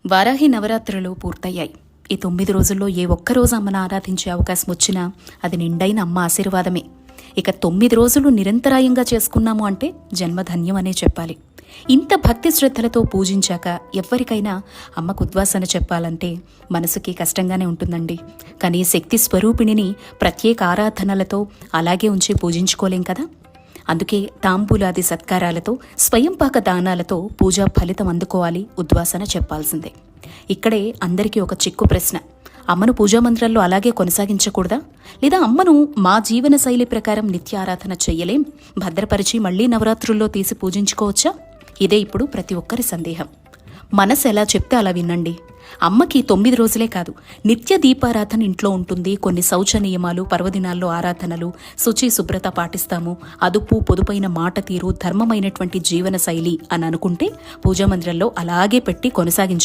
వారాహి నవరాత్రులు పూర్తయ్యాయి. ఈ 9 రోజుల్లో ఏ ఒక్కరోజు అమ్మను ఆరాధించే అవకాశం వచ్చినా అది నిండైన అమ్మ ఆశీర్వాదమే. ఇక 9 రోజులు నిరంతరాయంగా చేసుకున్నాము అంటే జన్మధన్యం అనే చెప్పాలి. ఇంత భక్తి శ్రద్ధలతో పూజించాక ఎవ్వరికైనా అమ్మకు ఉద్వాసన చెప్పాలంటే మనసుకి కష్టంగానే ఉంటుందండి. కానీ శక్తి స్వరూపిణిని ప్రత్యేక ఆరాధనలతో అలాగే ఉంచి పూజించుకోలేం కదా. అందుకే తాంబూలాది సత్కారాలతో స్వయంపాక దానాలతో పూజా ఫలితం అందుకోవాలి, ఉద్వాసన చెప్పాల్సిందే. ఇక్కడే అందరికీ ఒక చిక్కు ప్రశ్న: అమ్మను పూజామంత్రాల్లో అలాగే కొనసాగించకూడదా? లేదా అమ్మను మా జీవన శైలి ప్రకారం నిత్య ఆరాధన చెయ్యలేం, భద్రపరిచి మళ్లీ నవరాత్రుల్లో తీసి పూజించుకోవచ్చా? ఇదే ఇప్పుడు ప్రతి ఒక్కరి సందేహం. మనసు ఎలా చెప్తే అలా వినండి. అమ్మకి 9 రోజులే కాదు, నిత్య దీపారాధన ఇంట్లో ఉంటుంది. కొన్ని శౌచ నియమాలు, పర్వదినాల్లో ఆరాధనలు, శుచి శుభ్రత పాటిస్తాము. అదుపు పొదుపైన మాట తీరు, ధర్మమైనటువంటి జీవన శైలి అని అనుకుంటే పూజామందిరంలో అలాగే పెట్టి కొనసాగించుకోవచ్చు.